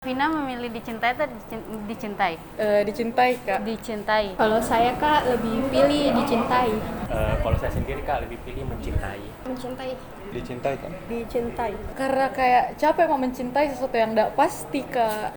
Vina memilih dicintai atau dicintai? Dicintai, Kak. Dicintai. Kalau saya Kak lebih pilih dicintai. Kalau saya sendiri Kak lebih pilih mencintai. Mencintai. Dicintai, Kak. Dicintai. Karena kayak capek mau mencintai sesuatu yang tidak pasti, Kak.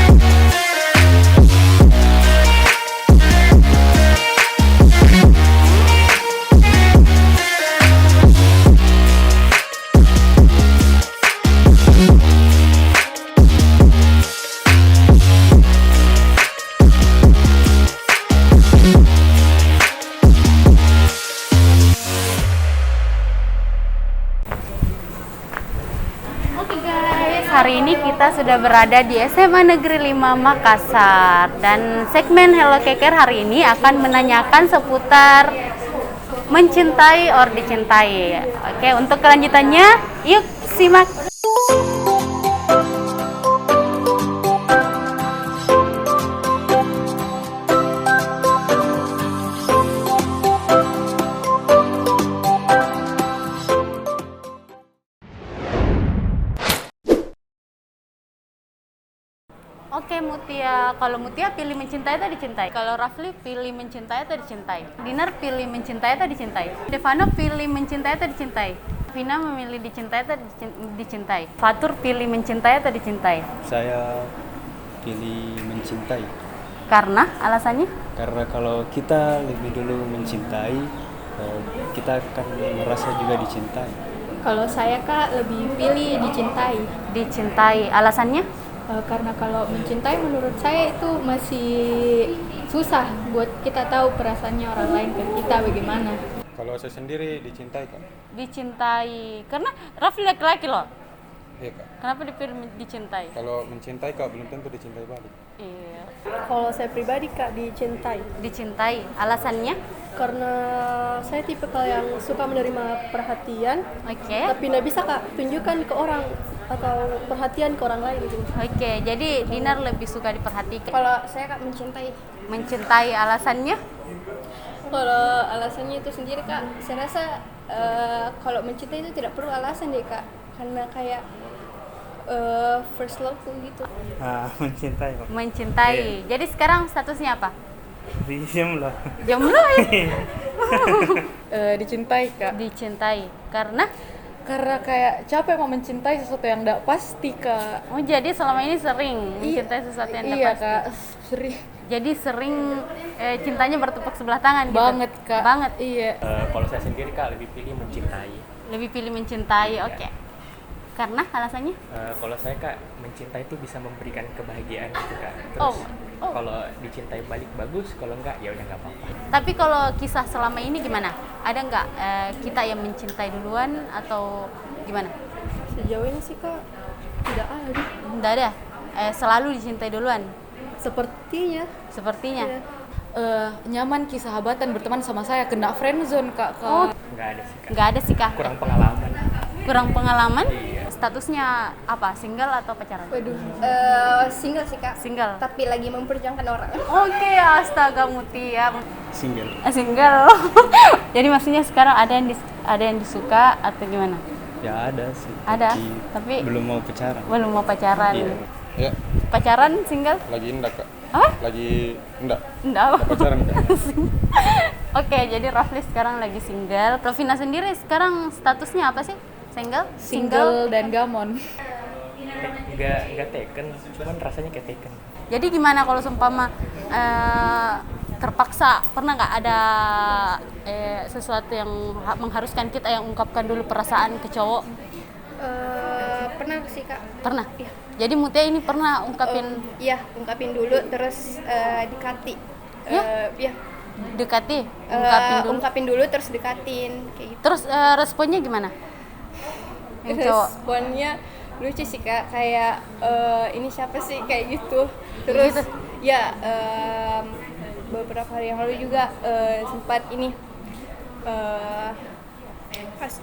Oke guys, hari ini kita sudah berada di SMA Negeri 5 Makassar. Dan segmen Hello Keker hari ini akan menanyakan seputar mencintai or dicintai. Oke, untuk kelanjutannya yuk simak. Oke Mutia, kalau Mutia pilih mencintai atau dicintai? Kalau Rafli pilih mencintai atau dicintai? Dinar pilih mencintai atau dicintai? Devano pilih mencintai atau dicintai? Vina memilih dicintai atau dicintai? Fatur pilih mencintai atau dicintai? Saya pilih mencintai. Karena alasannya? Karena kalau kita lebih dulu mencintai, kita akan merasa juga dicintai. Kalau saya Kak lebih pilih dicintai. Dicintai, alasannya? Karena kalau mencintai menurut saya itu masih susah buat kita tahu perasaannya orang lain ke kita bagaimana. Kalau saya sendiri dicintai, Kak. Dicintai, karena Rafli laki-laki loh. Iya, Kak. Kenapa dipilih dicintai? Kalau mencintai, Kak, belum tentu dicintai balik. Iya. Kalau saya pribadi, Kak, dicintai. Dicintai, alasannya? Karena saya tipe yang suka menerima perhatian, Oke. tapi nggak bisa, Kak, tunjukkan ke orang atau perhatian ke orang lain gitu. Oke, jadi Dinar lebih suka diperhatikan. Kalau saya Kak mencintai. Mencintai, alasannya? Kalau alasannya itu sendiri Kak, saya rasa kalau mencintai itu tidak perlu alasan deh Kak. Karena kayak first love gitu. Mencintai Kak. Mencintai. Jadi sekarang statusnya apa? Jomblo. Jomblo ya? Dicintai, Kak. Dicintai. Karena? Karena kayak capek mau mencintai sesuatu yang tidak pasti, Kak. Oh, jadi selama ini sering mencintai sesuatu yang tidak Iya, pasti. Kak. Sering Jadi sering cintanya bertepuk sebelah tangan gitu? banget, Kak. Banget? Iya. Kalau saya sendiri Kak lebih pilih mencintai. Lebih pilih mencintai, oke. Karena alasannya? Kalau saya Kak mencintai itu bisa memberikan kebahagiaan gitu Kak. Oh. Terus kalau dicintai balik bagus, kalau enggak ya udah nggak apa-apa. Tapi kalau kisah selama ini gimana? Ada nggak kita yang mencintai duluan atau gimana? Sejauh ini sih, Kak, tidak ada. Nggak ada? Selalu dicintai duluan? Sepertinya. Sepertinya? Iya. Nyaman sahabatan berteman sama saya, kena friendzone, Kak. Oh, Nggak ada sih Kak. nggak ada sih Kak? Kurang pengalaman. Kurang pengalaman? Iya. Statusnya apa? Single atau pacaran? Waduh, single sih Kak. Single? Tapi lagi memperjuangkan orang. Oke, astaga Mutia. Single. Single. Jadi maksudnya sekarang ada yang disuka atau gimana? Ya ada sih. Ada, tapi belum mau pacaran. belum mau pacaran. Iya. Ya, Pacaran single? lagi enggak, Kak. Hah? Lagi enggak. Enggak. Enggak pacaran, Kak. Oke, jadi Rafli sekarang lagi single. Provina sendiri sekarang statusnya apa sih? Single? Single dan gamon. Nggak taken, cuman rasanya kayak taken. Jadi gimana kalau seumpama terpaksa, pernah nggak ada sesuatu yang mengharuskan kita yang ungkapkan dulu perasaan ke cowok? Pernah sih Kak. Pernah? Iya. Jadi Mutia ini pernah ungkapin, Iya, ungkapin dulu terus dekati. Iya. dekati, ungkapin dulu. Ungkapin dulu terus dekatin kayak gitu. Terus responnya gimana? Yang cowok? Responnya lucu sih Kak, kayak ini siapa sih kayak gitu. Terus Gitu? ya beberapa hari yang lalu juga sempat ini pas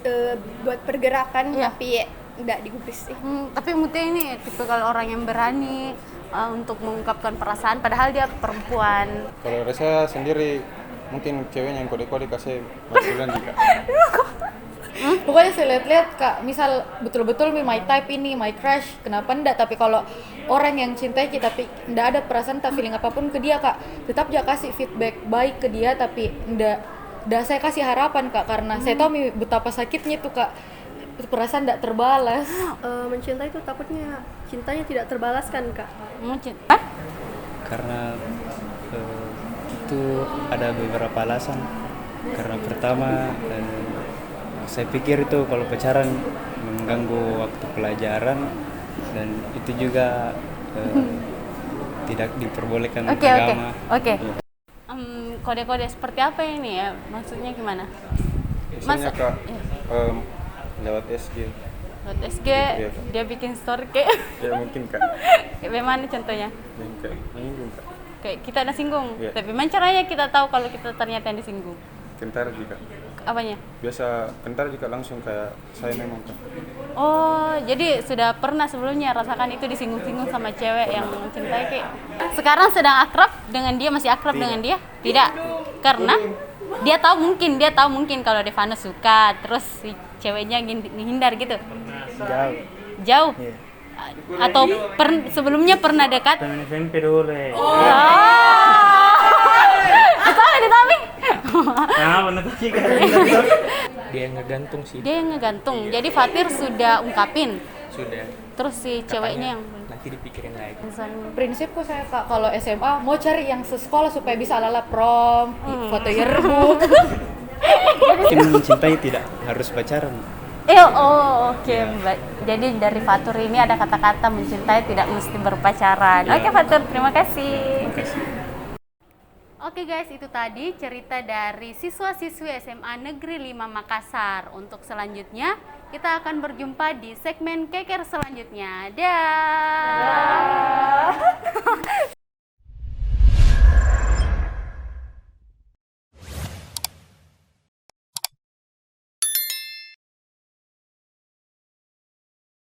buat pergerakan Iya. tapi nggak digubris sih. Tapi Mutia ini tipikal orang yang berani untuk mengungkapkan perasaan, padahal dia perempuan. Kalau dari saya sendiri, mungkin ceweknya yang kode-kode kasih masih bulan juga. Pokoknya saya lihat-lihat kak, misal betul-betul my type ini, my crush, kenapa enggak? Tapi kalau orang yang cintai kita tapi enggak ada perasaan, tak feeling apapun ke dia kak, tetap dia kasih feedback baik ke dia, tapi enggak saya kasih harapan kak, karena saya tahu betapa sakitnya itu kak, perasaan enggak terbalas. Mencintai itu takutnya cintanya tidak terbalaskan kak. Mencinta? Karena itu ada beberapa alasan. Karena pertama, saya pikir itu kalau pacaran mengganggu waktu pelajaran, dan itu juga tidak diperbolehkan agama. Oke. Iya. Kode-kode seperti apa ini ya? Maksudnya gimana? Misalnya kak, Iya. lewat SG. Lewat SG, Iya, Kak. dia bikin story kayak Ya mungkin kak. bagaimana contohnya? Mungkin kak. Kayak kita ada singgung, Iya. tapi gimana caranya kita tahu kalau kita ternyata yang disinggung? Kentar juga. Apanya? Biasa kentar juga langsung kayak saya memang kak. Oh, jadi sudah pernah sebelumnya rasakan itu disinggung-singgung sama cewek yang mencintai kayak. Sekarang sedang akrab dengan dia, masih akrab dengan dia? Tidak. Karena dia tahu mungkin kalau Devana suka, terus si ceweknya menghindar gitu. Jauh. Iya. Atau sebelumnya pernah dekat? Temen SMP dulu ya. Ditami. Nah, bener tuh sih kan. Dia yang ngegantung sih. Dia yang ngegantung. Jadi Fatir sudah ungkapin. Sudah. Terus si ceweknya yang Nanti dipikirin lagi. Prinsipku saya kak, kalau SMA mau cari yang sesekolah supaya bisa ala prom, foto yearbook. Mungkin mencintai tidak harus pacaran. Oke. Jadi dari Fatur ini ada kata-kata mencintai tidak mesti berpacaran. Oke Fatur, terima kasih. Oke guys, itu tadi cerita dari siswa-siswi SMA Negeri 5 Makassar. Untuk selanjutnya, kita akan berjumpa di segmen keker selanjutnya. Dah.